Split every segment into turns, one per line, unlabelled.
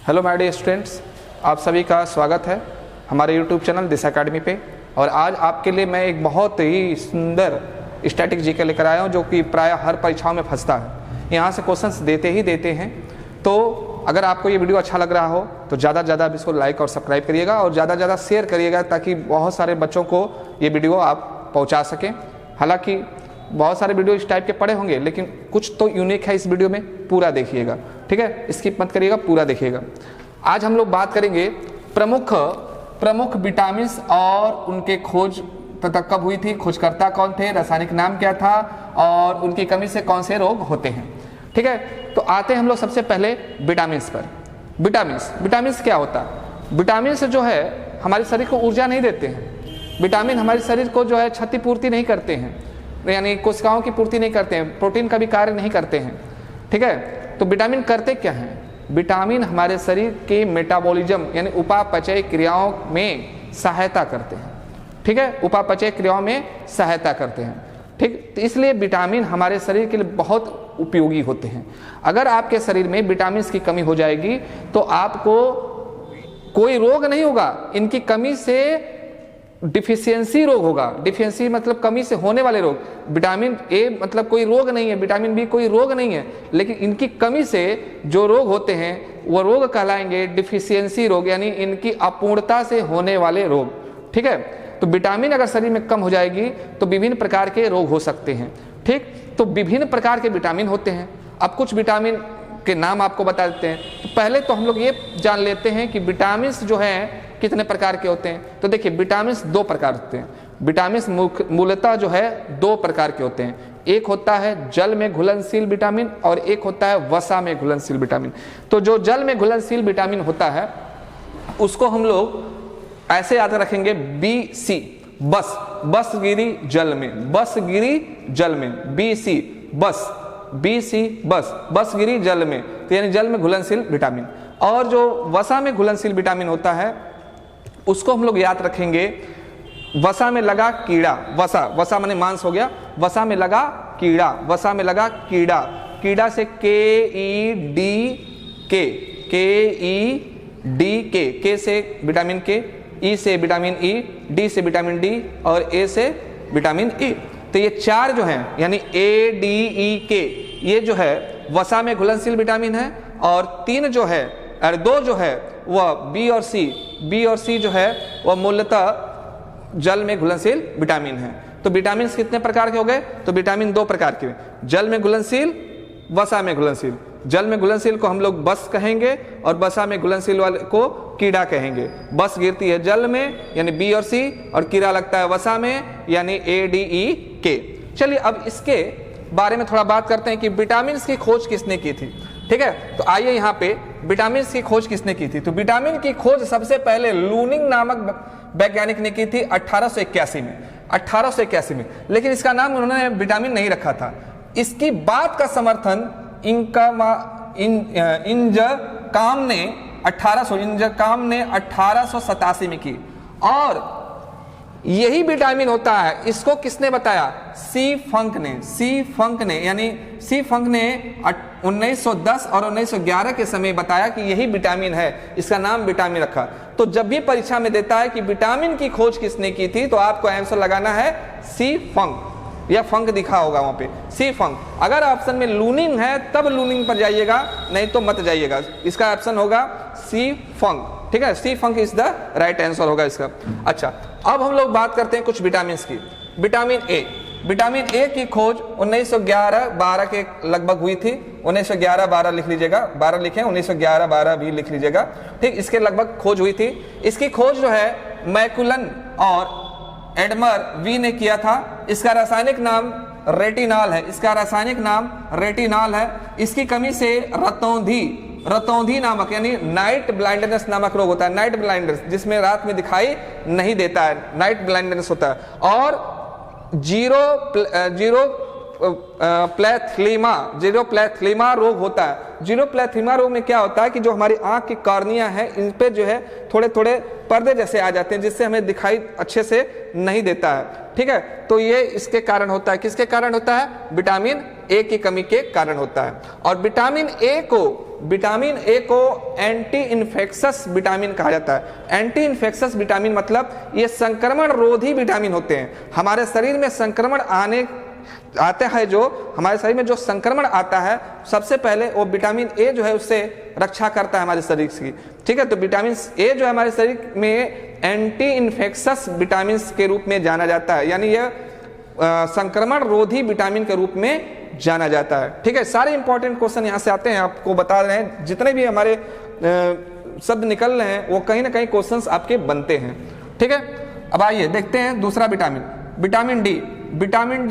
Hello my dear students, आप सभी का स्वागत है हमारे यूट्यूब चैनल दिस एकेडमी पे। और आज आपके लिए मैं एक बहुत ही सुंदर स्टैटिक जीके लेकर आया हूँ जो कि प्राय हर परीक्षाओं में फंसता है। यहाँ से क्वेश्चंस देते ही देते हैं। तो अगर आपको ये वीडियो अच्छा लग रहा हो तो ज़्यादा से ज़्यादा इसको लाइक और सब्सक्राइब करिएगा और ज़्यादा से ज़्यादा शेयर करिएगा ताकि बहुत सारे बच्चों को ये वीडियो आप पहुँचा सकें। हालाँकि बहुत सारे वीडियो इस टाइप के पड़े होंगे लेकिन कुछ तो यूनिक है इस वीडियो में, पूरा देखिएगा, ठीक है, स्किप मत करिएगा, पूरा देखिएगा। आज हम लोग बात करेंगे प्रमुख विटामिन और उनके खोज कब हुई थी, खोजकर्ता कौन थे, रासायनिक नाम क्या था और उनकी कमी से कौन से रोग होते हैं। ठीक है, तो आते हैं हम लोग सबसे पहले विटामिन पर। विटामिन क्या होता है? विटामिन जो है हमारे शरीर को ऊर्जा नहीं देते हैं। विटामिन हमारे शरीर को जो है क्षतिपूर्ति नहीं करते हैं, यानी कोशिकाओं की पूर्ति नहीं करते हैं, प्रोटीन का भी कार्य नहीं करते हैं। ठीक है, तो विटामिन करते क्या हैं? विटामिन हमारे शरीर के मेटाबॉलिज्म यानी उपापचय क्रियाओं में सहायता करते हैं। ठीक है, उपापचय क्रियाओं में सहायता करते हैं। ठीक, तो इसलिए विटामिन हमारे शरीर के लिए बहुत उपयोगी होते हैं। अगर आपके शरीर में विटामिन की कमी हो जाएगी तो आपको कोई रोग नहीं होगा, इनकी कमी से डिफिशियंसी रोग होगा। डिफिशियंसी मतलब कमी से होने वाले रोग। विटामिन ए मतलब कोई रोग नहीं है, विटामिन बी कोई रोग नहीं है, लेकिन इनकी कमी से जो रोग होते हैं वो रोग कहलाएंगे डिफिशियंसी रोग, यानी इनकी अपूर्णता से होने वाले रोग। ठीक है, तो विटामिन अगर शरीर में कम हो जाएगी तो विभिन्न प्रकार के रोग हो सकते हैं। ठीक, तो विभिन्न प्रकार के विटामिन होते हैं। अब कुछ विटामिन के नाम आपको बता देते हैं। तो पहले तो हम लोग ये जान लेते हैं कि विटामिन जो हैं कितने प्रकार के होते हैं। तो देखिए, विटामिन दो प्रकार होते हैं। विटामिन मूलतः जो है दो प्रकार के होते हैं। एक होता है जल में घुलनशील विटामिन और एक होता है वसा में घुलनशील विटामिन। तो जो जल में घुलनशील विटामिन होता है उसको हम लोग ऐसे याद रखेंगे, BC, बस गिरी जल में, बस गिरी जल में, BC बस, BC बस गिरी जल में, तो यानी जल में घुलनशील विटामिन। और जो वसा में घुलनशील विटामिन होता है उसको हम लोग याद रखेंगे, वसा में लगा कीड़ा, वसा माने मांस हो गया, वसा में लगा कीड़ा, वसा में लगा कीड़ा, कीड़ा से के से विटामिन के, ई से विटामिन ई, डी से विटामिन डी और ए से विटामिन ए। तो ये चार जो हैं यानी ADEK, ये जो है वसा में घुलनशील विटामिन है। और तीन जो है और दो जो है वह बी और सी जो है वह मूलतः जल में घुलनशील विटामिन है। तो विटामिन कितने प्रकार के हो गए? तो विटामिन दो प्रकार के, जल में घुलनशील, वसा में घुलनशील। जल में घुलनशील को हम लोग बस कहेंगे और वसा में घुलनशील वाले को कीड़ा कहेंगे। बस गिरती है जल में यानी बी और सी, और कीड़ा लगता है वसा में यानी ADEK। चलिए अब इसके बारे में थोड़ा बात करते हैं कि विटामिन की खोज किसने की थी। ठीक है, तो आइए यहाँ पे विटामिन की खोज किसने की थी। तो विटामिन की खोज सबसे पहले लूनिंग नामक वैज्ञानिक ने की थी 1881 में, लेकिन इसका नाम उन्होंने विटामिन नहीं रखा था। इसकी बात का समर्थन इंजकाम ने 1887 में की। और यही विटामिन होता है, इसको किसने बताया? सी फंक ने यानी सी फंक ने 1910 और 1911 के समय बताया कि यही विटामिन है, इसका नाम विटामिन रखा। तो जब भी परीक्षा में देता है कि विटामिन की खोज किसने की थी तो आपको आंसर लगाना है सी फंक, या फंक दिखा होगा वहां पे, सी फंक। अगर ऑप्शन में लूनिंग है तब लूनिंग पर जाइएगा, नहीं तो मत जाइएगा। इसका ऑप्शन होगा सी फंक। ठीक है, सी फंक इज द राइट आंसर होगा इसका। अच्छा, अब हम लोग बात करते हैं कुछ विटामिन की। विटामिन ए की खोज 1911-12 के लगभग हुई थी। 1911-12 लिख लीजिएगा, 12 लिखें, 1911-12 भी लिख लीजिएगा। ठीक, इसके लगभग खोज हुई थी। इसकी खोज जो है मैकुलन और एडमर वी ने किया था। इसका रासायनिक नाम रेटिनॉल है। इसकी कमी से रतौंधी नामक यानी नाइट ब्लाइंडनेस नामक रोग होता है। नाइट ब्लाइंडनेस जिसमें रात में दिखाई नहीं देता है, नाइट ब्लाइंडनेस होता है। और जीरो जीरोप्लैथलीमा रोग होता है। जीरोप्लैथलीमा रोग में क्या होता है कि जो हमारी आंख की कॉर्निया है इन पे जो है थोड़े थोड़े पर्दे जैसे आ जाते हैं, जिससे हमें दिखाई अच्छे से नहीं देता है। ठीक है, तो ये इसके कारण होता है। किसके कारण होता है? विटामिन ए की कमी के कारण होता है। और विटामिन ए को एंटी इन्फेक्शस विटामिन कहा जाता है। एंटी इन्फेक्शस विटामिन मतलब ये संक्रमण रोधी विटामिन होते हैं। हमारे शरीर में संक्रमण आता है, जो हमारे शरीर में जो संक्रमण आता है सबसे पहले वो विटामिन ए जो है उससे रक्षा करता है हमारे शरीर की। ठीक है, तो विटामिन ए जो है हमारे शरीर में एंटी इन्फेक्शस विटामिन के रूप में जाना जाता है, यानी यह संक्रमण रोधी विटामिन के रूप में जाना जाता है। ठीक है, सारे इंपॉर्टेंट क्वेश्चन यहाँ से आते हैं, आपको बता रहे हैं। जितने भी हमारे शब्द निकल रहे हैं वो कहीं ना कहीं क्वेश्चंस आपके बनते हैं। ठीक है, अब आइए देखते हैं दूसरा vitamin, vitamin D. Vitamin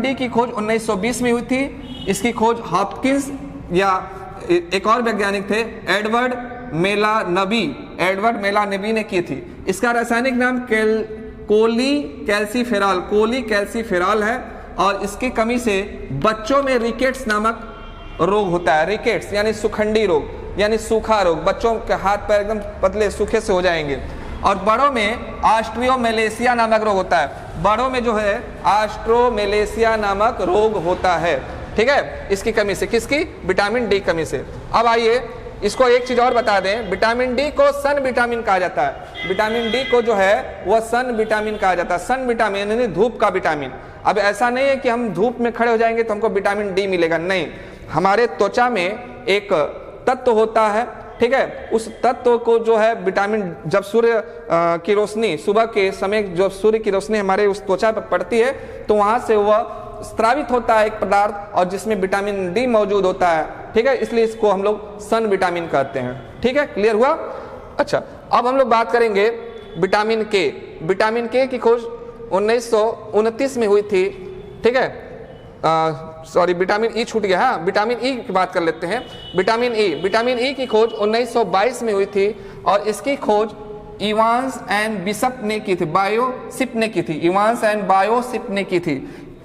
D की खोज 1920 में हुई थी। इसकी खोज हॉपकिंस या एक और वैज्ञानिक थे एडवर्ड मेलानबी ने की थी। इसका रासायनिक नाम कोली कैल्सीफेरॉल है और इसकी कमी से बच्चों में रिकेट्स नामक रोग होता है। रिकेट्स यानी सुखंडी रोग, यानी सूखा रोग, बच्चों के हाथ पैर एकदम पतले सूखे से हो जाएंगे। और बड़ों में ऑस्ट्रियोमेलेसिया नामक रोग होता है। बड़ों में जो है ऑस्ट्रोमेलेसिया नामक रोग होता है। ठीक है, इसकी कमी से, किसकी? विटामिन डी कमी से। अब आइए इसको एक चीज और बता दें, विटामिन डी को सन विटामिन कहा जाता है। विटामिन डी को जो है वह सन विटामिन कहा जाता है। सन विटामिन यानी धूप का विटामिन। अब ऐसा नहीं है कि हम धूप में खड़े हो जाएंगे तो हमको विटामिन डी मिलेगा, नहीं। हमारे त्वचा में एक तत्व होता है, ठीक है, उस तत्व को जो है विटामिन, जब सूर्य की रोशनी सुबह के समय जब सूर्य की रोशनी हमारे उस त्वचा पर पड़ती है तो वहां से वह स्त्रावित होता है एक पदार्थ, और जिसमें विटामिन डी मौजूद होता है। ठीक है, इसलिए इसको हम लोग सन विटामिन कहते हैं। ठीक है, क्लियर हुआ? अच्छा, अब हम लोग बात करेंगे विटामिन के। विटामिन के की खोज 1929 में हुई थी। ठीक है, सॉरी विटामिन ई छूट गया। हाँ, विटामिन ई की बात कर लेते हैं। विटामिन ई की खोज 1922 में हुई थी और इसकी खोज इवांस एंड बिशप ने की थी, बायोसिप ने की थी। इवांस एंड बायोसिप ने की थी।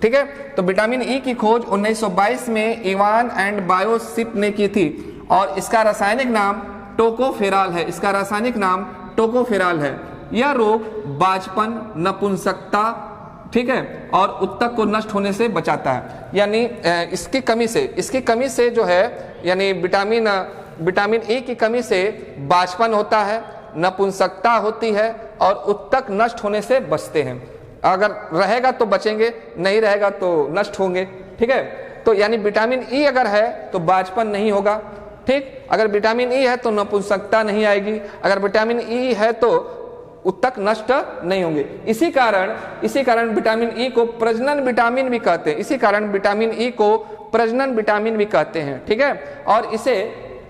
ठीक है, तो विटामिन ई की खोज 1922 में इवान एंड बायोसिप ने की थी और इसका रासायनिक नाम टोकोफेरॉल है। इसका रासायनिक नाम टोकोफेरॉल है। यह रोग बाझपन, नपुंसकता, ठीक है, और उत्तक को नष्ट होने से बचाता है। यानी इसकी कमी से जो है, यानी विटामिन ई की कमी से बाझपन होता है, नपुंसकता होती है और उत्तक नष्ट होने से बचते हैं। अगर रहेगा तो बचेंगे, नहीं रहेगा तो नष्ट होंगे। ठीक है, तो यानी विटामिन ई अगर है तो बाझपन नहीं होगा। ठीक, अगर विटामिन ई है तो नपुंसकता नहीं आएगी, अगर विटामिन ई है तो उत्तक नष्ट नहीं होंगे। इसी कारण विटामिन ई को प्रजनन विटामिन भी कहते हैं। इसी कारण विटामिन ई को प्रजनन विटामिन भी कहते हैं। ठीक है, और इसे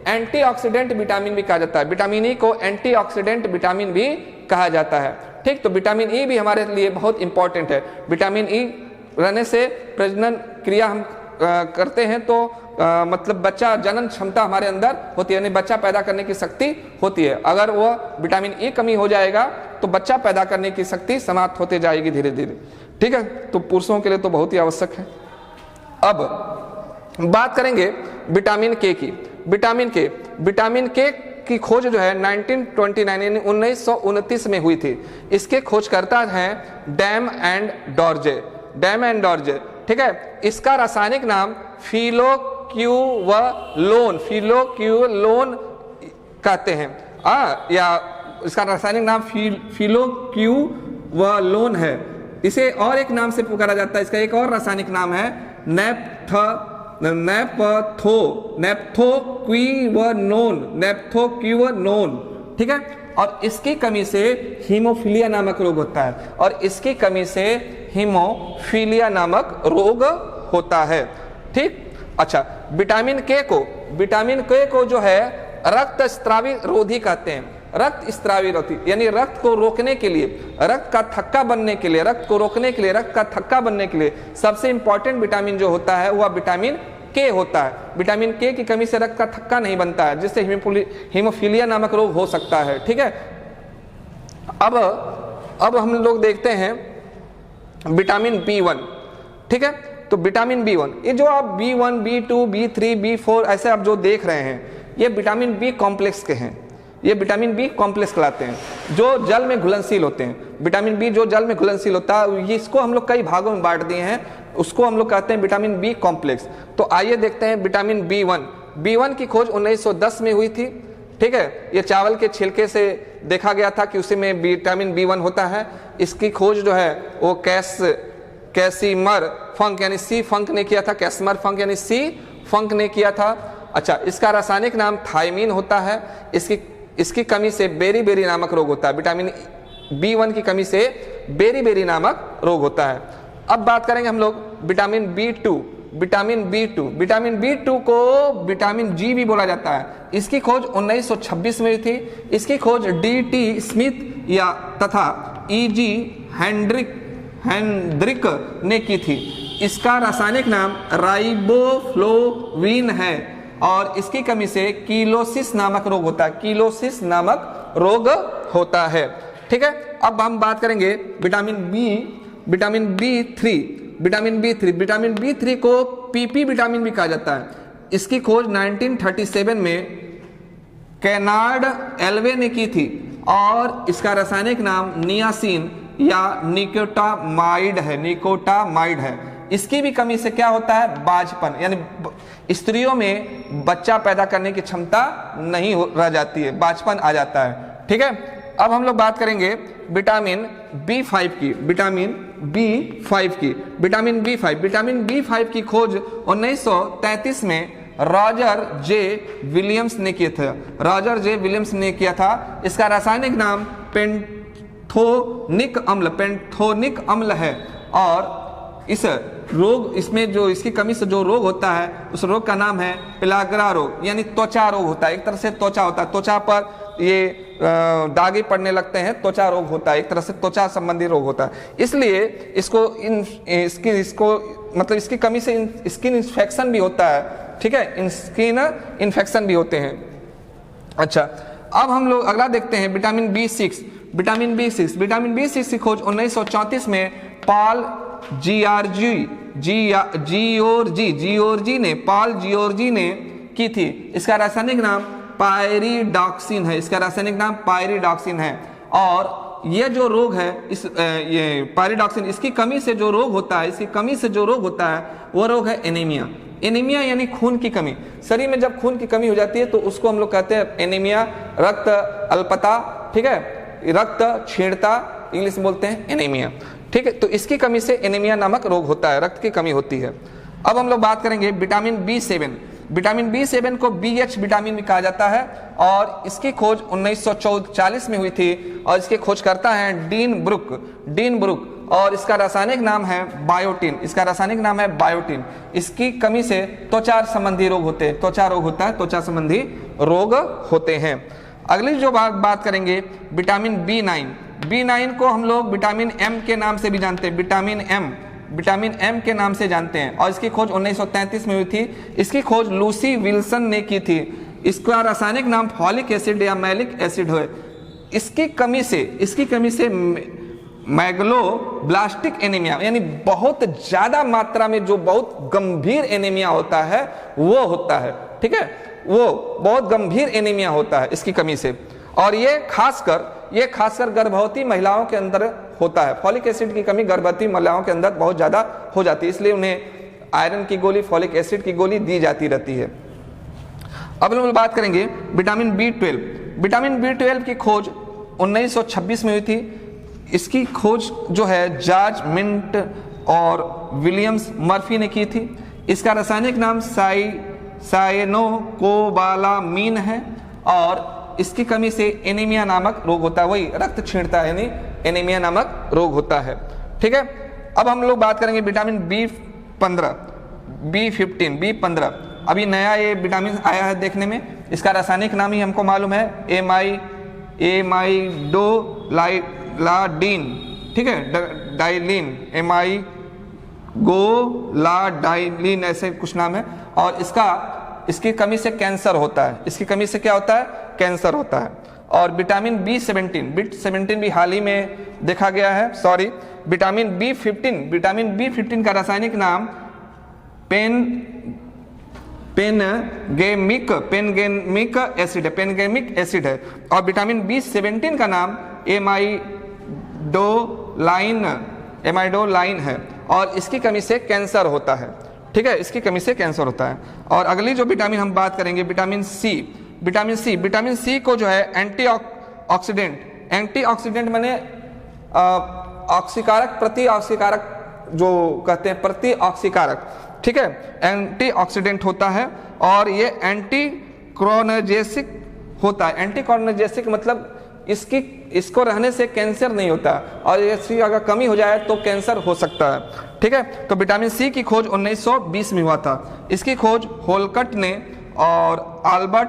एंटीऑक्सीडेंट विटामिन भी कहा जाता है। विटामिन ई को एंटीऑक्सीडेंट विटामिन भी कहा जाता है। ठीक, तो विटामिन ई भी हमारे लिए बहुत इंपॉर्टेंट है। विटामिन ई रहने से प्रजनन क्रिया हम करते हैं तो मतलब बच्चा जनन क्षमता हमारे अंदर होती है, यानी बच्चा पैदा करने की शक्ति होती है। अगर वह विटामिन ई कमी हो जाएगा तो बच्चा पैदा करने की शक्ति समाप्त होते जाएगी धीरे धीरे। ठीक है, तो पुरुषों के लिए तो बहुत ही आवश्यक है। अब बात करेंगे विटामिन के की। विटामिन के की खोज जो है 1929 यानी 1929 में हुई थी। इसके खोजकर्ता हैं डैम एंड डॉर्जे। ठीक है, इसका रासायनिक नाम फिलोक्यूवलोन कहते हैं, या इसका रासायनिक नाम फिलोक्यूवलोन है। इसे और एक नाम से पुकारा जाता है, इसका एक और रासायनिक नाम है नेप्थोक्विनोन। ठीक है, और इसकी कमी से हीमोफीलिया नामक रोग होता है। ठीक, अच्छा, विटामिन के को जो है रक्त स्त्रावी रोधी कहते हैं। रक्त स्त्रावी रोधी यानी रक्त को रोकने के लिए, रक्त का थक्का बनने के लिए, रक्त का थक्का बनने के लिए सबसे इंपॉर्टेंट विटामिन जो होता है वह विटामिन के होता है। विटामिन के की कमी से रक्त का थक्का नहीं बनता है, जिससे हीमोफीलिया नामक रोग हो सकता है। ठीक है, अब हम लोग देखते हैं विटामिन B1। ठीक है, तो विटामिन B1, ये जो आप B1, B2, B3, B4 ऐसे आप जो देख रहे हैं, ये विटामिन बी कॉम्प्लेक्स के हैं। ये विटामिन बी कॉम्प्लेक्स कहलाते हैं, जो जल में घुलनशील होते हैं। विटामिन बी जो जल में घुलनशील होता है, इसको हम लोग कई भागों में बांट दिए हैं, उसको हम लोग कहते हैं विटामिन बी कॉम्प्लेक्स। तो आइए देखते हैं विटामिन B1 की खोज 1910 में हुई थी। ठीक है, ये चावल के छिलके से देखा गया था कि उसी में विटामिन B1 होता है। इसकी खोज जो है वो कैसिमर फंक यानी सी फंक ने किया था, कैसिमर फंक यानी सी फंक ने किया था। अच्छा, इसका रासायनिक नाम थायमीन होता है। इसकी कमी से बेरी नामक रोग होता है। विटामिन B1 की कमी से बेरी नामक रोग होता है। अब बात करेंगे हम लोग विटामिन B2 को विटामिन जी भी बोला जाता है। इसकी खोज 1926 में हुई थी। इसकी खोज D.T. स्मिथ या तथा E.G. हेंड्रिक ने की थी। इसका रासायनिक नाम राइबोफ्लोविन है और इसकी कमी से कीलोसिस नामक रोग होता है। कीलोसिस नामक रोग होता है। ठीक है, अब हम बात करेंगे विटामिन B3 को PP विटामिन भी कहा जाता है। इसकी खोज 1937 में केनार्ड एल्वे ने की थी और इसका रासायनिक नाम नियासिन या निकोटामाइड है। इसकी भी कमी से क्या होता है, बाझपन, यानी स्त्रियों में बच्चा पैदा करने की क्षमता नहीं रह जाती है, बाझपन आ जाता है। ठीक है, अब हम लोग बात करेंगे विटामिन B5 की खोज 1933 में रॉजर जे विलियम्स ने किया था। इसका रासायनिक नाम पेंथोनिक अम्ल है और इसमें जो इसकी कमी से जो रोग होता है, उस रोग का नाम है पिलाग्रा रोग, यानी त्वचा रोग होता है। एक तरह से त्वचा होता है, त्वचा पर ये दागे पड़ने लगते हैं, त्वचा रोग होता है, एक तरह से त्वचा संबंधी रोग होता है। इसलिए इसकी कमी से स्किन इन्फेक्शन भी होता है। ठीक है, स्किन इन्फेक्शन भी होते हैं। अच्छा, अब हम लोग अगला देखते हैं विटामिन B6 की खोज 1934 में पॉल जियोर्जी ने की थी। इसका रासायनिक नाम पायरिडॉक्सिन है और ये जो रोग है, ये पायरिडॉक्सिन, इसकी कमी से जो रोग होता है वो रोग है एनीमिया यानी खून की कमी। शरीर में जब खून की कमी हो जाती है तो उसको हम लोग कहते हैं एनीमिया, रक्त अल्पता। ठीक है, रक्त क्षीणता इंग्लिश में बोलते हैं एनीमिया। ठीक है, तो इसकी कमी से एनीमिया नामक रोग होता है, रक्त की कमी होती है। अब हम लोग बात करेंगे विटामिन B7 को BH विटामिन भी कहा जाता है और इसकी खोज 1940 में हुई थी और इसकी खोजकर्ता है डीन ब्रुक और इसका रासायनिक नाम है बायोटिन। इसकी कमी से त्वचा संबंधी रोग होते हैं, त्वचा संबंधी रोग होते हैं। अगली जो बात करेंगे विटामिन B9 को हम लोग विटामिन M के नाम से भी जानते हैं, विटामिन M के नाम से जानते हैं और इसकी खोज 1933 में हुई थी। इसकी खोज लूसी विल्सन ने की थी। इसका रासायनिक नाम फॉलिक एसिड या मैलिक एसिड है। इसकी कमी से मैग्लोब्लास्टिक एनीमिया यानी बहुत ज्यादा मात्रा में जो बहुत गंभीर एनीमिया होता है वो होता है। ठीक है, वो बहुत गंभीर एनीमिया होता है इसकी कमी से, और ये खासकर गर्भवती महिलाओं के अंदर होता है। फॉलिक एसिड की कमी गर्भवती महिलाओं के अंदर बहुत ज्यादा हो जाती है, इसलिए उन्हें आयरन की गोली, फॉलिक एसिड की गोली दी जाती रहती है। अब हम बात करेंगे विटामिन B12 की खोज 1926 में हुई थी। इसकी खोज जो है जॉर्ज मिंट और विलियम्स मर्फी ने की थी। इसका रासायनिक नाम साइनोकोबालामीन है और इसकी कमी से एनीमिया नामक रोग होता है, वही रक्त क्षीणता यानी एनीमिया नामक रोग होता है। ठीक है, अब हम लोग बात करेंगे विटामिन B15। अभी नया ये विटामिन आया है देखने में। इसका रासायनिक नाम ही हमको मालूम है, एमाइडोलाडीन। ठीक है, एमाइगोलाडाइलिन ऐसे कुछ नाम है और इसकी कमी से कैंसर होता है। इसकी कमी से क्या होता है, कैंसर होता है। और विटामिन B17 भी हाल ही में देखा गया है। विटामिन B15 का रासायनिक नाम पेनगेमिक एसिड है, पेनगेमिक एसिड है। और विटामिन B17 का नाम एमाइडोलाइन है और इसकी कमी से कैंसर होता है। ठीक है, इसकी कमी से कैंसर होता है। और अगली जो विटामिन हम बात करेंगे विटामिन सी को जो है एंटीऑक्सीडेंट माने ऑक्सीकारक, प्रतिऑक्सीकारक जो कहते हैं, प्रतिऑक्सीकारक। ठीक है, एंटीऑक्सीडेंट होता है और ये एंटीक्रोनजेसिक होता है। एंटीक्रोनजेसिक मतलब इसको रहने से कैंसर नहीं होता और इसकी अगर कमी हो जाए तो कैंसर हो सकता है। ठीक है, तो विटामिन सी की खोज 1920 में हुआ था। इसकी खोज होलकट ने और आल्बर्ट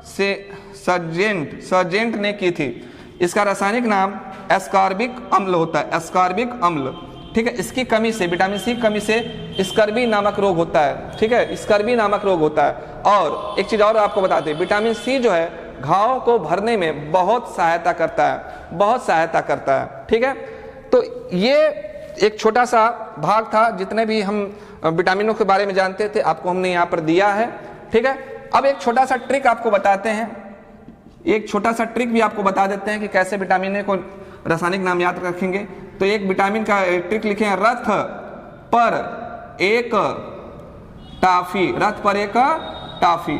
से सर्जेंट ने की थी। इसका रासायनिक नाम एस्कॉर्बिक अम्ल होता है, एस्कॉर्बिक अम्ल। ठीक है, इसकी कमी से, विटामिन सी की कमी से स्कर्वी नामक रोग होता है। ठीक है, स्कर्वी नामक रोग होता है। और एक चीज और आपको बता दें, विटामिन सी जो है घाव को भरने में बहुत सहायता करता है, बहुत सहायता करता है। ठीक है, तो ये एक छोटा सा भाग था, जितने भी हम विटामिनों के बारे में जानते थे आपको हमने यहाँ पर दिया है। ठीक है, अब एक छोटा सा ट्रिक आपको बताते हैं, एक छोटा सा ट्रिक भी आपको बता देते हैं कि कैसे विटामिन को रासायनिक नाम याद रखेंगे। तो एक विटामिन का ट्रिक लिखे हैं, रथ पर एक टाफी, रथ पर एक टाफी।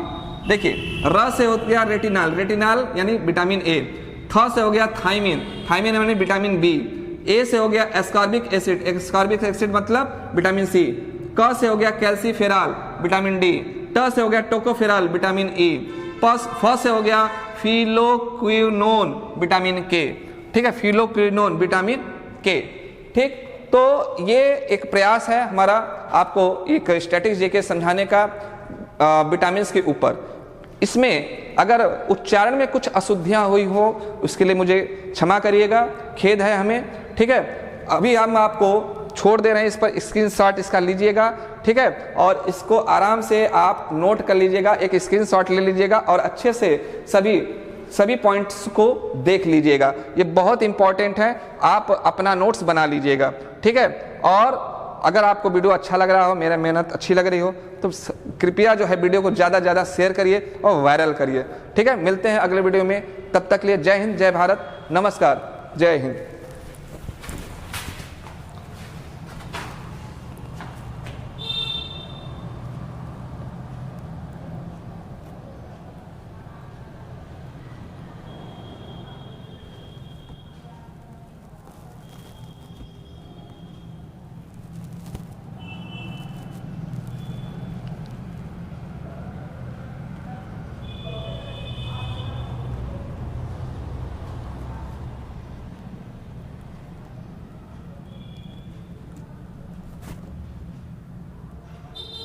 देखिए, र से हो गया रेटिनाल, रेटिनाल यानी विटामिन ए। थ से हो गया थाइमिन, थाइमिन यानी विटामिन बी। ए से हो गया एस्कॉर्बिक एसिड, एस्कॉर्बिक एसिड मतलब विटामिन सी। क से हो गया कैल्सीफेरॉल, विटामिन डी। ट से हो गया टोकोफेरॉल, विटामिन ई। फ से हो गया फिलोक्विनोन, विटामिन के। ठीक है, फिलोक्विनोन, विटामिन के। ठीक, तो ये एक प्रयास है हमारा आपको एक स्टैटिक जीके समझाने का विटामिन के ऊपर। इसमें अगर उच्चारण में कुछ अशुद्धियां हुई हो उसके लिए मुझे क्षमा करिएगा, खेद है हमें। ठीक है, अभी हम आपको छोड़ दे रहे हैं, इस पर स्क्रीनशॉट इसका लीजिएगा। ठीक है, और इसको आराम से आप नोट कर लीजिएगा, एक स्क्रीनशॉट ले लीजिएगा और अच्छे से सभी पॉइंट्स को देख लीजिएगा। ये बहुत इंपॉर्टेंट है, आप अपना नोट्स बना लीजिएगा। ठीक है, और अगर आपको वीडियो अच्छा लग रहा हो, मेरा मेहनत अच्छी लग रही हो, तो कृपया जो है वीडियो को ज़्यादा से ज़्यादा शेयर करिए और वायरल करिए। ठीक है, मिलते हैं अगले वीडियो में, तब तक के लिए जय हिंद, जय भारत, नमस्कार, जय हिंद।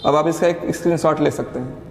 अब आप इसका एक स्क्रीनशॉट ले सकते हैं।